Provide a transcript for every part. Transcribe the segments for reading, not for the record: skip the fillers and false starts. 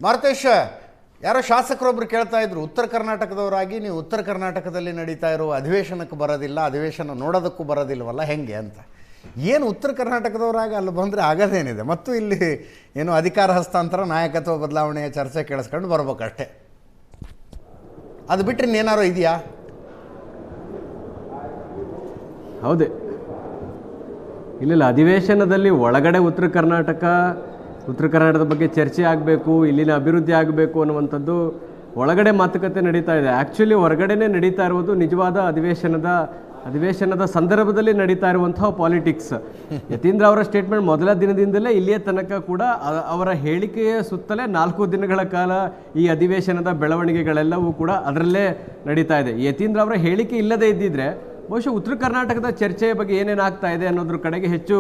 ಮಾರುತೇಶ್, ಯಾರೋ ಶಾಸಕರೊಬ್ಬರು ಕೇಳ್ತಾ ಇದ್ರು, ಉತ್ತರ ಕರ್ನಾಟಕದವರಾಗಿ ನೀವು ಉತ್ತರ ಕರ್ನಾಟಕದಲ್ಲಿ ನಡೀತಾ ಇರೋ ಅಧಿವೇಶನಕ್ಕೆ ಬರೋದಿಲ್ಲ, ಅಧಿವೇಶನ ನೋಡೋದಕ್ಕೂ ಬರೋದಿಲ್ವಲ್ಲ ಹೆಂಗೆ ಅಂತ. ಏನು ಉತ್ತರ ಕರ್ನಾಟಕದವರಾಗಿ ಅಲ್ಲಿ ಬಂದರೆ ಆಗೋದೇನಿದೆ, ಮತ್ತು ಇಲ್ಲಿ ಏನು ಅಧಿಕಾರ ಹಸ್ತಾಂತರ, ನಾಯಕತ್ವ ಬದಲಾವಣೆಯ ಚರ್ಚೆ ಕೇಳಿಸ್ಕೊಂಡು ಬರ್ಬೇಕಷ್ಟೇ. ಅದು ಬಿಟ್ಟರೆ ಇನ್ನೇನಾರು ಇದೆಯಾ? ಹೌದೇ, ಇಲ್ಲ ಅಧಿವೇಶನದಲ್ಲಿ ಒಳಗಡೆ ಉತ್ತರ ಕರ್ನಾಟಕದ ಬಗ್ಗೆ ಚರ್ಚೆ ಆಗಬೇಕು, ಇಲ್ಲಿನ ಅಭಿವೃದ್ಧಿ ಆಗಬೇಕು ಅನ್ನುವಂಥದ್ದು ಒಳಗಡೆ ಮಾತುಕತೆ ನಡೀತಾ ಇದೆ. ಆ್ಯಕ್ಚುಲಿ ಹೊರಗಡೆನೇ ನಡೀತಾ ಇರುವುದು ನಿಜವಾದ ಅಧಿವೇಶನದ ಸಂದರ್ಭದಲ್ಲಿ ನಡೀತಾ ಇರುವಂತಹ ಪಾಲಿಟಿಕ್ಸ್. ಯತೀಂದ್ರ ಅವರ ಸ್ಟೇಟ್ಮೆಂಟ್ ಮೊದಲ ದಿನದಿಂದಲೇ ಇಲ್ಲಿಯ ತನಕ ಕೂಡ ಅವರ ಹೇಳಿಕೆಯ ಸುತ್ತಲೇ 4 ದಿನಗಳ ಕಾಲ ಈ ಅಧಿವೇಶನದ ಬೆಳವಣಿಗೆಗಳೆಲ್ಲವೂ ಕೂಡ ಅದರಲ್ಲೇ ನಡೀತಾ ಇದೆ. ಯತೀಂದ್ರ ಅವರ ಹೇಳಿಕೆ ಇಲ್ಲದೇ ಇದ್ದಿದ್ರೆ ಬಹುಶಃ ಉತ್ತರ ಕರ್ನಾಟಕದ ಚರ್ಚೆಯ ಬಗ್ಗೆ ಏನೇನಾಗ್ತಾ ಇದೆ ಅನ್ನೋದ್ರ ಕಡೆಗೆ ಹೆಚ್ಚು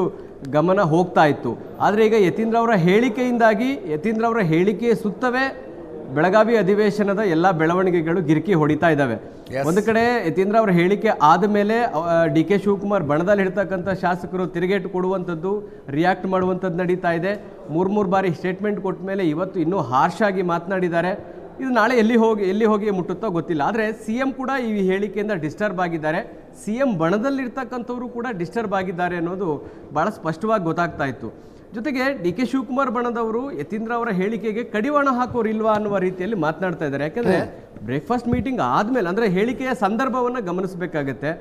ಗಮನ ಹೋಗ್ತಾ ಇತ್ತು. ಆದರೆ ಈಗ ಯತೀಂದ್ರ ಅವರ ಹೇಳಿಕೆಯಿಂದಾಗಿ, ಯತೀಂದ್ರ ಅವರ ಹೇಳಿಕೆಯ ಸುತ್ತವೇ ಬೆಳಗಾವಿ ಅಧಿವೇಶನದ ಎಲ್ಲ ಬೆಳವಣಿಗೆಗಳು ಗಿರ್ಕಿ ಹೊಡಿತಾ ಇದ್ದಾವೆ. ಒಂದು ಕಡೆ ಯತೀಂದ್ರ ಅವರ ಹೇಳಿಕೆ ಆದ ಮೇಲೆ ಡಿ ಕೆ ಶಿವಕುಮಾರ್ ಬಣದಲ್ಲಿ ಇರ್ತಕ್ಕಂಥ ಶಾಸಕರು ತಿರುಗೇಟು ಕೊಡುವಂಥದ್ದು, ರಿಯಾಕ್ಟ್ ಮಾಡುವಂಥದ್ದು ನಡೀತಾ ಇದೆ. 3 ಬಾರಿ ಸ್ಟೇಟ್ಮೆಂಟ್ ಕೊಟ್ಟ ಮೇಲೆ ಇವತ್ತು ಇನ್ನೂ ಹಾರ್ಶ್ ಆಗಿ ಮಾತನಾಡಿದ್ದಾರೆ. ಇದು ನಾಳೆ ಎಲ್ಲಿ ಹೋಗಿ ಮುಟ್ಟುತ್ತೋ ಗೊತ್ತಿಲ್ಲ. ಆದರೆ ಸಿ ಎಂ ಕೂಡ ಈ ಹೇಳಿಕೆಯಿಂದ ಡಿಸ್ಟರ್ಬ್ ಆಗಿದ್ದಾರೆ. ಸಿ ಎಂ ಬಣದಲ್ಲಿರ್ತಕ್ಕಂಥವರು ಕೂಡ ಡಿಸ್ಟರ್ಬ್ ಆಗಿದ್ದಾರೆ ಅನ್ನೋದು ಭಾಳ ಸ್ಪಷ್ಟವಾಗಿ ಗೊತ್ತಾಗ್ತಾ ಇತ್ತು. ಜೊತೆಗೆ ಡಿ ಕೆ ಶಿವಕುಮಾರ್ ಬಣದವರು ಯತೀಂದ್ರ ಅವರ ಹೇಳಿಕೆಗೆ ಕಡಿವಾಣ ಹಾಕೋರು ಇಲ್ವಾ ಅನ್ನುವ ರೀತಿಯಲ್ಲಿ ಮಾತನಾಡ್ತಾ ಇದ್ದಾರೆ. ಯಾಕಂದರೆ ಬ್ರೇಕ್ಫಾಸ್ಟ್ ಮೀಟಿಂಗ್ ಆದಮೇಲೆ, ಅಂದರೆ ಹೇಳಿಕೆಯ ಸಂದರ್ಭವನ್ನು ಗಮನಿಸಬೇಕಾಗತ್ತೆ.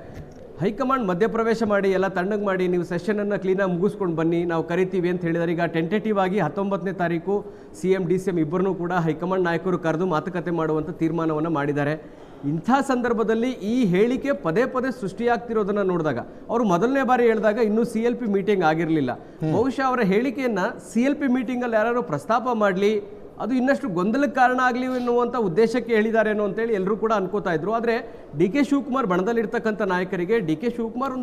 ಹೈಕಮಾಂಡ್ ಮಧ್ಯಪ್ರವೇಶ ಮಾಡಿ ಎಲ್ಲ ತಣ್ಣಗೆ ಮಾಡಿ ನೀವು ಸೆಷನನ್ನು ಕ್ಲೀನಾಗಿ ಮುಗಿಸ್ಕೊಂಡು ಬನ್ನಿ, ನಾವು ಕರಿತೀವಿ ಅಂತ ಹೇಳಿದ್ದಾರೆ. ಈಗ ಟೆಂಟೇಟಿವ್ ಆಗಿ 19ನೇ ತಾರೀಕು C M D C M ಇಬ್ಬರನ್ನೂ ಕೂಡ ಹೈಕಮಾಂಡ್ ನಾಯಕರು ಕರೆದು ಮಾತುಕತೆ ಮಾಡುವಂಥ ತೀರ್ಮಾನವನ್ನು ಮಾಡಿದ್ದಾರೆ. ಇಂಥ ಸಂದರ್ಭದಲ್ಲಿ ಈ ಹೇಳಿಕೆ ಪದೇ ಸೃಷ್ಟಿಯಾಗ್ತಿರೋದನ್ನು ನೋಡಿದಾಗ, ಅವರು ಮೊದಲನೇ ಬಾರಿ ಹೇಳಿದಾಗ ಇನ್ನೂ CLP ಮೀಟಿಂಗ್ ಆಗಿರಲಿಲ್ಲ. ಬಹುಶಃ ಅವರ ಹೇಳಿಕೆಯನ್ನು CLP ಮೀಟಿಂಗಲ್ಲಿ ಯಾರು ಪ್ರಸ್ತಾಪ ಮಾಡಲಿ, ಅದು ಇನ್ನಷ್ಟು ಗೊಂದಲಕ್ಕೆ ಕಾರಣ ಆಗಲಿ ಎನ್ನುವಂಥ ಉದ್ದೇಶಕ್ಕೆ ಹೇಳಿದಾರೇನೋ ಅಂತೇಳಿ ಎಲ್ಲರೂ ಕೂಡ ಅನ್ಕೋತಾ ಇದ್ರು. ಆದರೆ ಡಿ ಕೆ ಶಿವಕುಮಾರ್ ಬಣದಲ್ಲಿರ್ತಕ್ಕಂಥ ನಾಯಕರಿಗೆ ಡಿ ಕೆ ಶಿವಕುಮಾರ್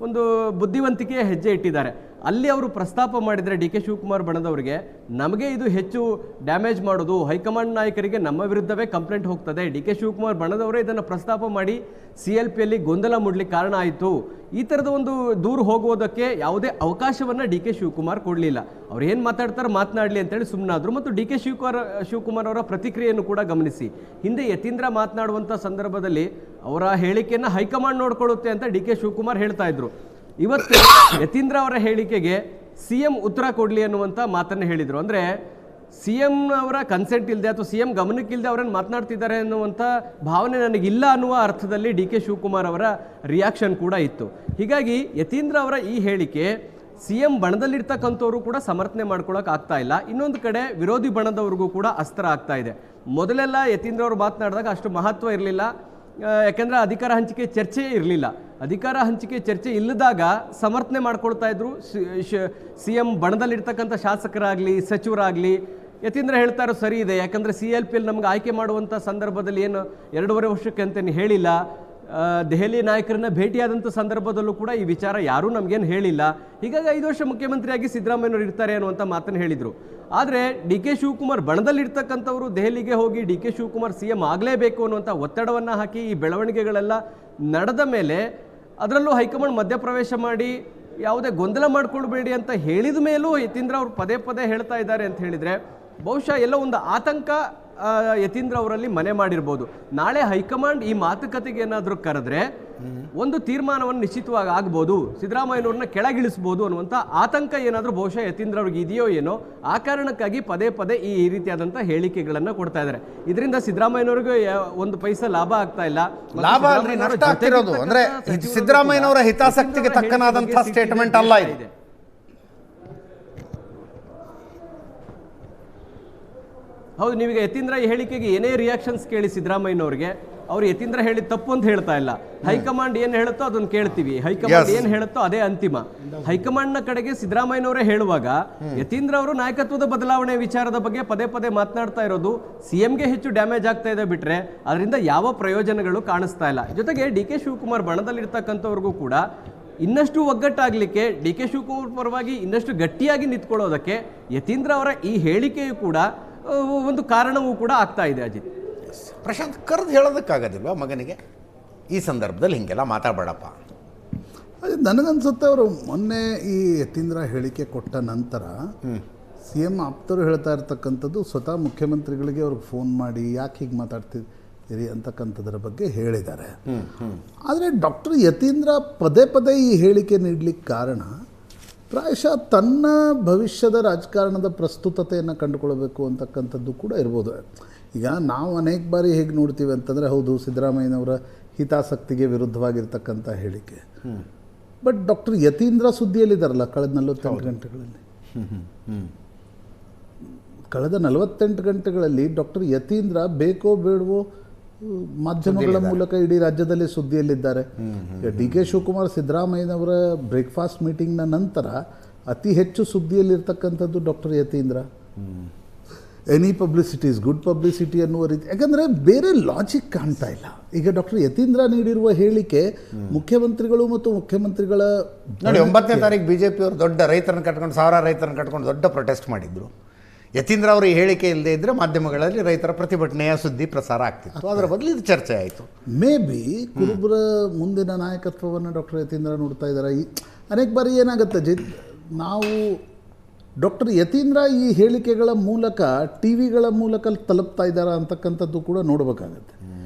ಒಂದು ಬುದ್ಧಿವಂತಿಕೆಯ ಹೆಜ್ಜೆ ಇಟ್ಟಿದ್ದಾರೆ. ಅಲ್ಲಿ ಅವರು ಪ್ರಸ್ತಾಪ ಮಾಡಿದರೆ ಡಿ ಕೆ ಶಿವಕುಮಾರ್ ಬಣದವರಿಗೆ, ನಮಗೆ ಇದು ಹೆಚ್ಚು ಡ್ಯಾಮೇಜ್ ಮಾಡೋದು, ಹೈಕಮಾಂಡ್ ನಾಯಕರಿಗೆ ನಮ್ಮ ವಿರುದ್ಧವೇ ಕಂಪ್ಲೇಂಟ್ ಹೋಗ್ತದೆ, ಡಿ ಕೆ ಶಿವಕುಮಾರ್ ಬಣದವರೇ ಇದನ್ನು ಪ್ರಸ್ತಾಪ ಮಾಡಿ CLPಯಲ್ಲಿ ಗೊಂದಲ ಮೂಡಲಿಕ್ಕೆ ಕಾರಣ ಆಯಿತು, ಈ ಥರದ ಒಂದು ದೂರು ಹೋಗೋದಕ್ಕೆ ಯಾವುದೇ ಅವಕಾಶವನ್ನು ಡಿ ಕೆ ಶಿವಕುಮಾರ್ ಕೊಡಲಿಲ್ಲ. ಅವ್ರು ಏನು ಮಾತಾಡ್ತಾರೆ ಮಾತನಾಡಲಿ ಅಂತೇಳಿ ಸುಮ್ಮನಾದರು. ಮತ್ತು ಡಿ ಕೆ ಶಿವಕುಮಾರ್ ಅವರ ಪ್ರತಿಕ್ರಿಯೆಯನ್ನು ಕೂಡ ಗಮನಿಸಿ. ಹಿಂದೆ ಯತೀಂದ್ರ ಮಾತನಾಡುವಂಥ ಸಂದರ್ಭದಲ್ಲಿ ಅವರ ಹೇಳಿಕೆಯನ್ನು ಹೈಕಮಾಂಡ್ ನೋಡ್ಕೊಳ್ಳುತ್ತೆ ಅಂತ ಡಿ ಕೆ ಶಿವಕುಮಾರ್ ಹೇಳ್ತಾ ಇದ್ರು. ಇವತ್ತು ಯತೀಂದ್ರ ಅವರ ಹೇಳಿಕೆಗೆ CM ಉತ್ತರ ಕೊಡಲಿ ಅನ್ನುವಂಥ ಮಾತನ್ನು ಹೇಳಿದರು. ಅಂದರೆ CM ಅವರ ಕನ್ಸೆಂಟ್ ಇಲ್ಲದೆ ಅಥವಾ CM ಗಮನಕ್ಕಿಲ್ಲದೆ ಅವರನ್ನು ಮಾತನಾಡ್ತಿದ್ದಾರೆ ಅನ್ನುವಂಥ ಭಾವನೆ ನನಗಿಲ್ಲ ಅನ್ನುವ ಅರ್ಥದಲ್ಲಿ ಡಿ ಕೆ ಶಿವಕುಮಾರ್ ಅವರ ರಿಯಾಕ್ಷನ್ ಕೂಡ ಇತ್ತು. ಹೀಗಾಗಿ ಯತೀಂದ್ರ ಅವರ ಈ ಹೇಳಿಕೆ CM ಬಣದಲ್ಲಿರ್ತಕ್ಕಂಥವ್ರು ಕೂಡ ಸಮರ್ಥನೆ ಮಾಡ್ಕೊಳ್ಳೋಕೆ ಆಗ್ತಾ ಇಲ್ಲ. ಇನ್ನೊಂದು ಕಡೆ ವಿರೋಧಿ ಬಣದವ್ರಿಗೂ ಕೂಡ ಅಸ್ತ್ರ ಆಗ್ತಾ ಇದೆ. ಮೊದಲೆಲ್ಲ ಯತೀಂದ್ರ ಅವರು ಮಾತನಾಡಿದಾಗ ಅಷ್ಟು ಮಹತ್ವ ಇರಲಿಲ್ಲ, ಯಾಕೆಂದರೆ ಅಧಿಕಾರ ಹಂಚಿಕೆ ಚರ್ಚೆ ಇರಲಿಲ್ಲ. ಅಧಿಕಾರ ಹಂಚಿಕೆ ಚರ್ಚೆ ಇಲ್ಲದಾಗ ಸಮರ್ಥನೆ ಮಾಡ್ಕೊಳ್ತಾ ಇದ್ರು CM ಬಣದಲ್ಲಿರ್ತಕ್ಕಂಥ ಶಾಸಕರಾಗಲಿ ಸಚಿವರಾಗಲಿ. ಯತೀಂದ್ರ ಹೇಳ್ತಾ ಇರೋ ಸರಿ ಇದೆ, ಯಾಕಂದರೆ CLPಯಲ್ಲಿ ನಮ್ಗೆ ಆಯ್ಕೆ ಮಾಡುವಂಥ ಸಂದರ್ಭದಲ್ಲಿ ಏನು 2.5 ವರ್ಷಕ್ಕೆ ಅಂತೇನು ಹೇಳಿಲ್ಲ, ದೆಹಲಿ ನಾಯಕರನ್ನ ಭೇಟಿಯಾದಂಥ ಸಂದರ್ಭದಲ್ಲೂ ಕೂಡ ಈ ವಿಚಾರ ಯಾರೂ ನಮಗೇನು ಹೇಳಿಲ್ಲ, ಹೀಗಾಗಿ 5 ವರ್ಷ ಮುಖ್ಯಮಂತ್ರಿಯಾಗಿ ಸಿದ್ದರಾಮಯ್ಯನವರು ಇರ್ತಾರೆ ಅನ್ನುವಂಥ ಮಾತನ್ನು ಹೇಳಿದರು. ಆದರೆ ಡಿ ಕೆ ಶಿವಕುಮಾರ್ ಬಣದಲ್ಲಿರ್ತಕ್ಕಂಥವರು ದೆಹಲಿಗೆ ಹೋಗಿ ಡಿ ಕೆ ಶಿವಕುಮಾರ್ CM ಆಗಲೇಬೇಕು ಅನ್ನುವಂಥ ಒತ್ತಡವನ್ನು ಹಾಕಿ ಈ ಬೆಳವಣಿಗೆಗಳೆಲ್ಲ ನಡೆದ ಮೇಲೆ, ಅದರಲ್ಲೂ ಹೈಕಮಾಂಡ್ ಮಧ್ಯಪ್ರವೇಶ ಮಾಡಿ ಯಾವುದೇ ಗೊಂದಲ ಮಾಡ್ಕೊಳ್ಬೇಡಿ ಅಂತ ಹೇಳಿದ ಮೇಲೂ ಯತೀಂದ್ರ ಅವರು ಪದೇ ಹೇಳ್ತಾ ಇದ್ದಾರೆ ಅಂತ ಹೇಳಿದರೆ, ಬಹುಶಃ ಎಲ್ಲ ಒಂದು ಆತಂಕ ಯತೀಂದ್ರ ಅವರಲ್ಲಿ ಮನೆ ಮಾಡಿರ್ಬೋದು. ನಾಳೆ ಹೈಕಮಾಂಡ್ ಈ ಮಾತುಕತೆಗೆ ಏನಾದರೂ ಕರೆದ್ರೆ ಒಂದು ತೀರ್ಮಾನವನ್ನು ನಿಶ್ಚಿತವಾಗಿ ಆಗ್ಬೋದು, ಸಿದ್ದರಾಮಯ್ಯನವ್ರನ್ನ ಕೆಳಗಿಳಿಸ್ಬೋದು ಅನ್ನುವಂಥ ಆತಂಕ ಏನಾದರೂ ಬಹುಶಃ ಯತೀಂದ್ರ ಅವ್ರಿಗೆ ಇದೆಯೋ ಏನೋ. ಆ ಕಾರಣಕ್ಕಾಗಿ ಪದೇ ಈ ರೀತಿಯಾದಂಥ ಹೇಳಿಕೆಗಳನ್ನು ಕೊಡ್ತಾ ಇದ್ದಾರೆ. ಇದರಿಂದ ಸಿದ್ದರಾಮಯ್ಯನವ್ರಿಗೆ 1 ಪೈಸೆ ಲಾಭ ಆಗ್ತಾ ಇಲ್ಲ. ಲಾಭ ನಷ್ಟ ಆಗ್ತಿರೋದು ಅಂದ್ರೆ ಸಿದ್ದರಾಮಯ್ಯನವರ ಹಿತಾಸಕ್ತಿಗೆ ತಕ್ಕನಾದಂಥ ಸ್ಟೇಟ್ಮೆಂಟ್ ಅಲ್ಲ ಇದೆ. ಹೌದು, ನೀವೀಗ ಯತೀಂದ್ರ ಈ ಹೇಳಿಕೆಗೆ ಏನೇ ರಿಯಾಕ್ಷನ್ಸ್ ಕೇಳಿ ಸಿದ್ದರಾಮಯ್ಯನವ್ರಿಗೆ, ಅವ್ರು ಯತೀಂದ್ರ ಹೇಳಿದ ತಪ್ಪು ಅಂತ ಹೇಳ್ತಾ ಇಲ್ಲ. ಹೈಕಮಾಂಡ್ ಏನು ಹೇಳುತ್ತೋ ಅದನ್ನು ಕೇಳ್ತೀವಿ, ಹೈಕಮಾಂಡ್ ಏನು ಹೇಳುತ್ತೋ ಅದೇ ಅಂತಿಮ. ಹೈಕಮಾಂಡ್ನ ಕಡೆಗೆ ಸಿದ್ದರಾಮಯ್ಯನವರೇ ಹೇಳುವಾಗ ಯತೀಂದ್ರ ಅವರು ನಾಯಕತ್ವದ ಬದಲಾವಣೆ ವಿಚಾರದ ಬಗ್ಗೆ ಪದೇ ಮಾತನಾಡ್ತಾ ಇರೋದು CMಗೆ ಹೆಚ್ಚು ಡ್ಯಾಮೇಜ್ ಆಗ್ತಾ ಇದೆ ಬಿಟ್ರೆ ಅದರಿಂದ ಯಾವ ಪ್ರಯೋಜನಗಳು ಕಾಣಿಸ್ತಾ ಇಲ್ಲ. ಜೊತೆಗೆ ಡಿ ಕೆ ಶಿವಕುಮಾರ್ ಬಣದಲ್ಲಿರ್ತಕ್ಕಂಥವ್ರಿಗೂ ಕೂಡ ಇನ್ನಷ್ಟು ಒಗ್ಗಟ್ಟಾಗಲಿಕ್ಕೆ, ಡಿ ಕೆ ಶಿವಕುಮಾರ್ ಪರವಾಗಿ ಇನ್ನಷ್ಟು ಗಟ್ಟಿಯಾಗಿ ನಿಂತ್ಕೊಳ್ಳೋದಕ್ಕೆ ಯತೀಂದ್ರ ಅವರ ಈ ಹೇಳಿಕೆಯು ಕೂಡ ಒಂದು ಕಾರಣವೂ ಕೂಡ ಆಗ್ತಾ ಇದೆ. ಅಜಿತ್, ಪ್ರಶಾಂತ್ ಕರೆದು ಹೇಳೋದಕ್ಕಾಗೋದಿಲ್ವಾ ಮಗನಿಗೆ ಈ ಸಂದರ್ಭದಲ್ಲಿ ಹಿಂಗೆಲ್ಲ ಮಾತಾಡಬೇಡಪ್ಪ? ನನಗನ್ಸುತ್ತೆ ಅವರು ಮೊನ್ನೆ ಈ ಯತೀಂದ್ರ ಹೇಳಿಕೆ ಕೊಟ್ಟ ನಂತರ CM ಆಪ್ತರು ಹೇಳ್ತಾ ಇರ್ತಕ್ಕಂಥದ್ದು ಸ್ವತಃ ಮುಖ್ಯಮಂತ್ರಿಗಳಿಗೆ ಅವ್ರಿಗೆ ಫೋನ್ ಮಾಡಿ ಯಾಕೆ ಹೀಗೆ ಮಾತಾಡ್ತಿದ್ದೀರಿ ಅಂತಕ್ಕಂಥದ್ರ ಬಗ್ಗೆ ಹೇಳಿದ್ದಾರೆ. ಆದರೆ ಡಾಕ್ಟರ್ ಯತೀಂದ್ರ ಪದೇ ಪದೇ ಈ ಹೇಳಿಕೆ ನೀಡಲಿಕ್ಕೆ ಕಾರಣ ಪ್ರಾಯಶಃ ತನ್ನ ಭವಿಷ್ಯದ ರಾಜಕಾರಣದ ಪ್ರಸ್ತುತತೆಯನ್ನು ಕಂಡುಕೊಳ್ಬೇಕು ಅಂತಕ್ಕಂಥದ್ದು ಕೂಡ ಇರ್ಬೋದು. ಈಗ ನಾವು ಅನೇಕ ಬಾರಿ ಹೇಗೆ ನೋಡ್ತೀವಿ ಅಂತಂದರೆ, ಹೌದು ಸಿದ್ದರಾಮಯ್ಯನವರ ಹಿತಾಸಕ್ತಿಗೆ ವಿರುದ್ಧವಾಗಿರ್ತಕ್ಕಂಥ ಹೇಳಿಕೆ, ಬಟ್ ಡಾಕ್ಟರ್ ಯತೀಂದ್ರ ಸುದ್ದಿಯಲ್ಲಿದ್ದಾರಲ್ಲ ಕಳೆದ 48 ಗಂಟೆಗಳಲ್ಲಿ. ಕಳೆದ 48 ಗಂಟೆಗಳಲ್ಲಿ ಡಾಕ್ಟರ್ ಯತೀಂದ್ರ ಬೇಕೋ ಬೇಡವೋ ಮಾಧ್ಯಮಗಳ ಮೂಲಕ ಇಡೀ ರಾಜ್ಯದಲ್ಲಿ ಸುದ್ದಿಯಲ್ಲಿದ್ದಾರೆ. DK ಶಿವಕುಮಾರ್ ಸಿದ್ದರಾಮಯ್ಯನವರ ಬ್ರೇಕ್ಫಾಸ್ಟ್ ಮೀಟಿಂಗ್ನ ನಂತರ ಅತಿ ಹೆಚ್ಚು ಸುದ್ದಿಯಲ್ಲಿರ್ತಕ್ಕಂಥದ್ದು doctor Yathindra. Any publicity is good publicity ಅನ್ನುವ ರೀತಿ, ಯಾಕಂದರೆ ಬೇರೆ ಲಾಜಿಕ್ ಕಾಣ್ತಾ ಇಲ್ಲ. ಈಗ ಡಾಕ್ಟರ್ ಯತೀಂದ್ರ ನೀಡಿರುವ ಹೇಳಿಕೆ ಮುಖ್ಯಮಂತ್ರಿಗಳು ಮತ್ತು ಮುಖ್ಯಮಂತ್ರಿಗಳ ನೋಡಿ, 9ನೇ ತಾರೀಕು BJP ಅವರು ದೊಡ್ಡ ರೈತರನ್ನು ಕಟ್ಕೊಂಡು, ಸಾವಿರಾರು ರೈತರನ್ನು ಕಟ್ಕೊಂಡು ದೊಡ್ಡ ಪ್ರೊಟೆಸ್ಟ್ ಮಾಡಿದ್ರು. ಯತೀಂದ್ರ ಅವರು ಈ ಹೇಳಿಕೆ ಇಲ್ಲದೆ ಇದ್ದರೆ ಮಾಧ್ಯಮಗಳಲ್ಲಿ ರೈತರ ಪ್ರತಿಭಟನೆಯ ಸುದ್ದಿ ಪ್ರಸಾರ ಆಗ್ತಿತ್ತು. ಅದರ ಬದಲು ಇದು ಚರ್ಚೆ ಆಯಿತು. ಮೇ ಬಿ ಕುರುಬರ ಮುಂದಿನ ನಾಯಕತ್ವವನ್ನು ಡಾಕ್ಟರ್ ಯತೀಂದ್ರ ನೋಡ್ತಾ ಇದ್ದಾರೆ. ಅನೇಕ ಬಾರಿ ಏನಾಗುತ್ತೆ ನಾವು ಡಾಕ್ಟರ್ ಯತೀಂದ್ರ ಈ ಹೇಳಿಕೆಗಳ ಮೂಲಕ ಟಿವಿಗಳ ಮೂಲಕ ತಲುಪ್ತಾ ಇದ್ದಾರೆ ಅಂತಕ್ಕಂಥದ್ದು ಕೂಡ ನೋಡಬೇಕಾಗತ್ತೆ.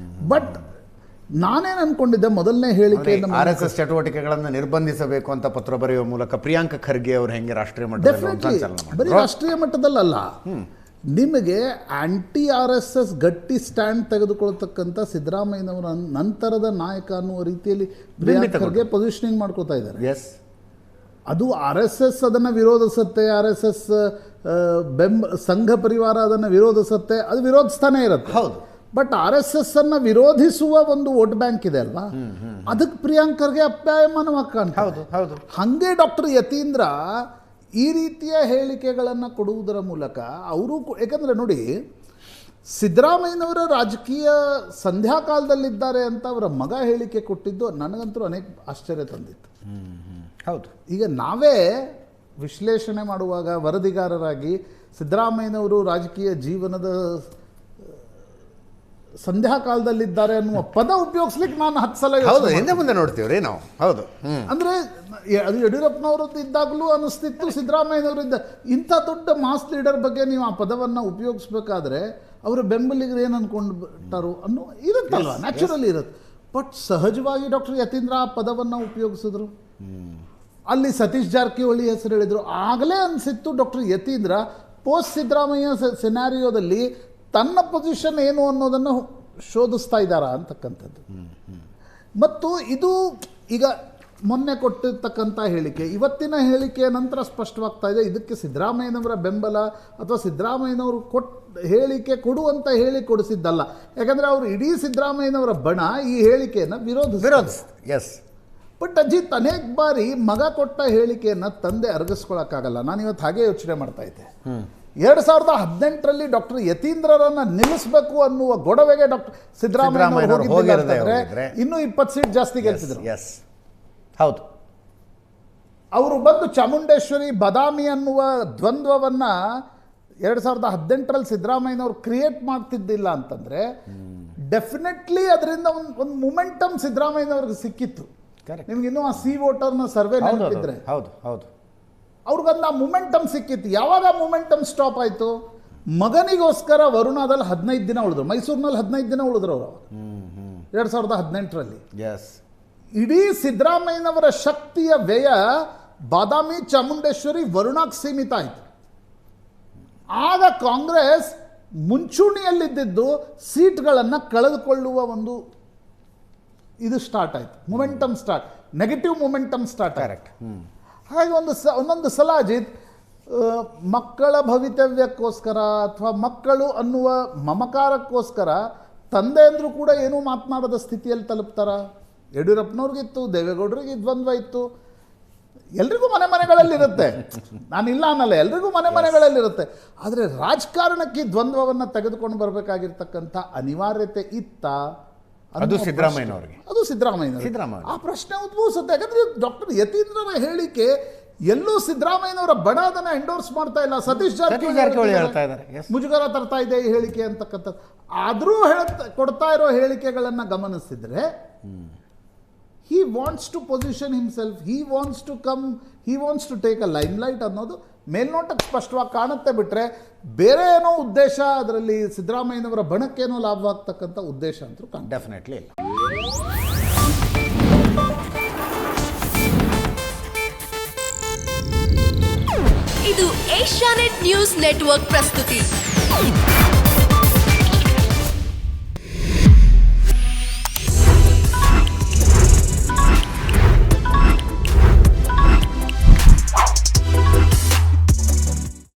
ಬಟ್ ನಾನೇನು ಅಂದ್ಕೊಂಡಿದ್ದೆ, ಮೊದಲನೇ ಹೇಳಿಕೆ RSS ಚಟುವಟಿಕೆಗಳನ್ನು ನಿರ್ಬಂಧಿಸಬೇಕು ಅಂತ ಪತ್ರ ಬರೆಯುವ ಮೂಲಕ ಪ್ರಿಯಾಂಕ ಖರ್ಗೆ ಅವರು ಹೆಂಗೆ ರಾಷ್ಟ್ರೀಯ ಮಟ್ಟದಲ್ಲಿ, ಬರೀ ರಾಷ್ಟ್ರೀಯ ಮಟ್ಟದಲ್ಲ, ನಿಮಗೆ ಆಂಟಿ RSS ಗಟ್ಟಿ ಸ್ಟ್ಯಾಂಡ್ ತೆಗೆದುಕೊಳ್ತಕ್ಕಂಥ ಸಿದ್ದರಾಮಯ್ಯನವರ ನಂತರದ ನಾಯಕ ಅನ್ನುವ ರೀತಿಯಲ್ಲಿ ಪ್ರಿಯಾಂಕ ಖರ್ಗೆ ಪೊಸಿಷನಿಂಗ್ ಮಾಡ್ಕೋತಾ ಇದ್ದಾರೆ. ಎಸ್, ಅದು RSS ಅದನ್ನು ವಿರೋಧಿಸುತ್ತೆ, RSS ಸಂಘ ಪರಿವಾರ ಅದನ್ನು ವಿರೋಧಿಸುತ್ತೆ, ಅದು ವಿರೋಧಿಸ್ತಾನೆ ಇರುತ್ತೆ. ಹೌದು. ಬಟ್ RSS ಅನ್ನು ವಿರೋಧಿಸುವ ಒಂದು ವೋಟ್ ಬ್ಯಾಂಕ್ ಇದೆ ಅಲ್ವಾ, ಅದಕ್ಕೆ ಪ್ರಿಯಾಂಕರ್ಗೆ ಅಪ್ಯಾಯಮಾನವಾಗಿ ಕಾಣ್ತದೆ. ಹೌದು. ಹಾಗೆ ಡಾಕ್ಟರ್ ಯತೀಂದ್ರ ಈ ರೀತಿಯ ಹೇಳಿಕೆಗಳನ್ನು ಕೊಡುವುದರ ಮೂಲಕ ಅವರು, ಯಾಕಂದರೆ ನೋಡಿ, ಸಿದ್ದರಾಮಯ್ಯನವರ ರಾಜಕೀಯ ಸಂಧ್ಯಾಕಾಲದಲ್ಲಿದ್ದಾರೆ ಅಂತ ಅವರ ಮಗ ಹೇಳಿಕೆ ಕೊಟ್ಟಿದ್ದು ನನಗಂತೂ ಅನೇಕ ಆಶ್ಚರ್ಯ ತಂದಿತ್ತು. ಹೌದು. ಈಗ ನಾವೇ ವಿಶ್ಲೇಷಣೆ ಮಾಡುವಾಗ ವರದಿಗಾರರಾಗಿ ಸಿದ್ದರಾಮಯ್ಯನವರು ರಾಜಕೀಯ ಜೀವನದ ಸಂಧ್ಯಾಕಾಲದಲ್ಲಿದ್ದಾರೆ ಅನ್ನುವ ಪದ ಉಪಯೋಗಿಸ್ಲಿಕ್ಕೆ ನಾನು 10 ಸಲ ಹಿಂದೆ ಮುಂದೆ ನೋಡ್ತೀವ್ರಿ ನಾವು. ಹೌದು. ಅಂದರೆ ಅದು ಯಡಿಯೂರಪ್ಪನವ್ರದ್ದು ಇದ್ದಾಗಲೂ ಅನಿಸ್ತಿತ್ತು, ಸಿದ್ದರಾಮಯ್ಯನವರಿದ್ದ ಇಂಥ ದೊಡ್ಡ ಮಾಸ್ ಲೀಡರ್ ಬಗ್ಗೆ ನೀವು ಆ ಪದವನ್ನು ಉಪಯೋಗಿಸ್ಬೇಕಾದ್ರೆ ಅವರ ಬೆಂಬಲಿಗರು ಏನು ಅಂದ್ಕೊಂಡು ಬಿಟ್ಟಾರು ಅನ್ನೋ ಇರುತ್ತಲ್ವ, ನ್ಯಾಚುರಲಿ ಇರುತ್ತೆ. ಬಟ್ ಸಹಜವಾಗಿ ಡಾಕ್ಟರ್ ಯತೀಂದ್ರ ಆ ಪದವನ್ನು ಉಪಯೋಗಿಸಿದ್ರು. ಅಲ್ಲಿ ಸತೀಶ್ ಜಾರಕಿಹೊಳಿ ಹೆಸರು ಹೇಳಿದರು. ಆಗಲೇ ಅನಿಸಿತ್ತು ಡಾಕ್ಟರ್ ಯತೀಂದ್ರ ಪೋಸ್ಟ್ ಸಿದ್ದರಾಮಯ್ಯ ಸೆನಾರಿಯೋದಲ್ಲಿ ತನ್ನ ಪೊಸಿಷನ್ ಏನು ಅನ್ನೋದನ್ನು ಶೋಧಿಸ್ತಾ ಇದ್ದಾರಾ ಅಂತಕ್ಕಂಥದ್ದು. ಮತ್ತು ಇದು ಈಗ ಮೊನ್ನೆ ಕೊಟ್ಟಿರ್ತಕ್ಕಂಥ ಹೇಳಿಕೆ, ಇವತ್ತಿನ ಹೇಳಿಕೆಯ ನಂತರ ಸ್ಪಷ್ಟವಾಗ್ತಾ ಇದೆ, ಇದಕ್ಕೆ ಸಿದ್ದರಾಮಯ್ಯನವರ ಬೆಂಬಲ ಅಥವಾ ಸಿದ್ದರಾಮಯ್ಯನವರು ಹೇಳಿಕೆ ಕೊಡುವಂತ ಹೇಳಿ ಕೊಡಿಸಿದ್ದಲ್ಲ. ಯಾಕಂದರೆ ಅವರು ಇಡೀ ಸಿದ್ದರಾಮಯ್ಯನವರ ಬಣ ಈ ಹೇಳಿಕೆಯನ್ನು ವಿರೋಧಿಸ್. ಎಸ್. ಬಟ್ ಅಜಿತ್ ಅನೇಕ ಬಾರಿ ಮಗ ಕೊಟ್ಟ ಹೇಳಿಕೆಯನ್ನು ತಂದೆ ಅರಗಿಸ್ಕೊಳಕ್ಕಾಗಲ್ಲ. ನಾನು ಇವತ್ತು ಹಾಗೆ ಯೋಚನೆ ಮಾಡ್ತಾ ಇದ್ದೆ, 2018ರಲ್ಲಿ ಡಾಕ್ಟರ್ ಯತೀಂದ್ರರನ್ನ ನಿಲ್ಲಿಸಬೇಕು ಅನ್ನುವ ಗೊಡವೆಗೆ ಡಾಕ್ಟರ್ ಸಿದ್ದರಾಮಯ್ಯ ಇನ್ನೂ 20 ಸೀಟ್ ಜಾಸ್ತಿ ಗೆಲ್ತಿದ್ರು. ಹೌದು. ಅವರು ಬಂದು ಚಾಮುಂಡೇಶ್ವರಿ ಬಾದಾಮಿ ಅನ್ನುವ ದ್ವಂದ್ವವನ್ನ 2018ರಲ್ಲಿ ಸಿದ್ದರಾಮಯ್ಯನವರು ಕ್ರಿಯೇಟ್ ಮಾಡ್ತಿದ್ದಿಲ್ಲ ಅಂತಂದ್ರೆ ಡೆಫಿನೆಟ್ಲಿ ಅದರಿಂದ ಒಂದು ಮೊಮೆಂಟಮ್ ಸಿದ್ದರಾಮಯ್ಯನವ್ರಿಗೆ ಸಿಕ್ಕಿತ್ತು. ನಿಮ್ಗೆ ಇನ್ನೂ ಆ ವೋಟರ್ನ ಸರ್ವೆ ನೆನಪಿದ್ರೆ ಅವ್ರಿಗೊಂದು ಆ ಮೊಮೆಂಟಮ್ ಸಿಕ್ಕಿತ್ತು. ಯಾವಾಗ ಮೊಮೆಂಟಮ್ ಸ್ಟಾಪ್ ಆಯಿತು, ಮಗನಿಗೋಸ್ಕರ ವರುಣಾದಲ್ಲಿ 15 ದಿನ ಉಳಿದ್ರು, ಮೈಸೂರಿನಲ್ಲಿ 15 ದಿನ ಉಳಿದ್ರು ಅವರು 2018ರಲ್ಲಿ. ಇಡೀ ಸಿದ್ದರಾಮಯ್ಯನವರ ಶಕ್ತಿಯ ವ್ಯಯ ಬಾದಾಮಿ, ಚಾಮುಂಡೇಶ್ವರಿ, ವರುಣಾಕ್ಕೆ ಸೀಮಿತ ಆಯಿತು. ಆಗ ಕಾಂಗ್ರೆಸ್ ಮುಂಚೂಣಿಯಲ್ಲಿದ್ದು ಸೀಟ್ಗಳನ್ನು ಕಳೆದುಕೊಳ್ಳುವ ಒಂದು ಇದು ಸ್ಟಾರ್ಟ್ ಆಯಿತು, momentum start, negative momentum start. Correct. ಹಾಗಾಗಿ ಒಂದೊಂದು ಸಲ ಅಜಿತ್ ಮಕ್ಕಳ ಭವಿತವ್ಯಕ್ಕೋಸ್ಕರ ಅಥವಾ ಮಕ್ಕಳು ಅನ್ನುವ ಮಮಕಾರಕ್ಕೋಸ್ಕರ ತಂದೆ ಅಂದರೂ ಕೂಡ ಏನೂ ಮಾತನಾಡದ ಸ್ಥಿತಿಯಲ್ಲಿ ತಲುಪ್ತಾರ. ಯಡಿಯೂರಪ್ಪನವ್ರಿಗಿತ್ತು, ದೇವೇಗೌಡರಿಗೆ ದ್ವಂದ್ವ ಇತ್ತು, ಎಲ್ರಿಗೂ ಮನೆಗಳಲ್ಲಿರುತ್ತೆ, ನಾನಿಲ್ಲ ಅನ್ನಲ್ಲ, ಎಲ್ರಿಗೂ ಮನೆಗಳಲ್ಲಿರುತ್ತೆ. ಆದರೆ ರಾಜಕಾರಣಕ್ಕೆ ದ್ವಂದ್ವವನ್ನು ತೆಗೆದುಕೊಂಡು ಬರಬೇಕಾಗಿರ್ತಕ್ಕಂಥ ಅನಿವಾರ್ಯತೆ ಇತ್ತ? ಅದು ಸಿದ್ದರಾಮಯ್ಯನವರಿಗೆ, ಅದು ಸಿದ್ದರಾಮಯ್ಯ ಆ ಪ್ರಶ್ನೆ ಉದ್ಭವಿಸುತ್ತೆ. ಯಾಕಂದ್ರೆ ಡಾಕ್ಟರ್ ಯತೀಂದ್ರರ ಹೇಳಿಕೆ ಎಲ್ಲೂ ಸಿದ್ದರಾಮಯ್ಯನವರ ಬಣ ಅದನ್ನು ಎಂಡೋರ್ಸ್ ಮಾಡ್ತಾ ಇಲ್ಲ. ಸತೀಶ್ ಜಾರಕಿಹೊಳಿ ಹೇಳ್ತಾ ಇದ್ದಾರೆ ಮುಜುಗರ ತರ್ತಾ ಇದೆ ಈ ಹೇಳಿಕೆ ಅಂತಕ್ಕಂಥದ್ದು. ಆದರೂ ಕೊಡ್ತಾ ಇರೋ ಹೇಳಿಕೆಗಳನ್ನು ಗಮನಿಸಿದ್ರೆ he wants to position himself, he wants to come, he wants to take a limelight ಅನ್ನೋದು ಮೇಲ್ನೋಟಕ್ಕೆ ಸ್ಪಷ್ಟವಾಗಿ ಕಾಣುತ್ತೆ ಬಿಟ್ಟರೆ ಬೇರೆ ಏನೋ ಉದ್ದೇಶ ಅದರಲ್ಲಿ ಸಿದ್ದರಾಮಯ್ಯನವರ ಬಣಕ್ಕೇನೋ ಲಾಭವಾಗ್ತಕ್ಕಂಥ ಉದ್ದೇಶ ಅಂತೂ ಕಾಣ ಡೆಫಿನೆಟ್ಲಿ ಇಲ್ಲ. ಇದು ಏಷ್ಯಾನೆಟ್ ನ್ಯೂಸ್ ನೆಟ್ವರ್ಕ್ ಪ್ರಸ್ತುತಿ.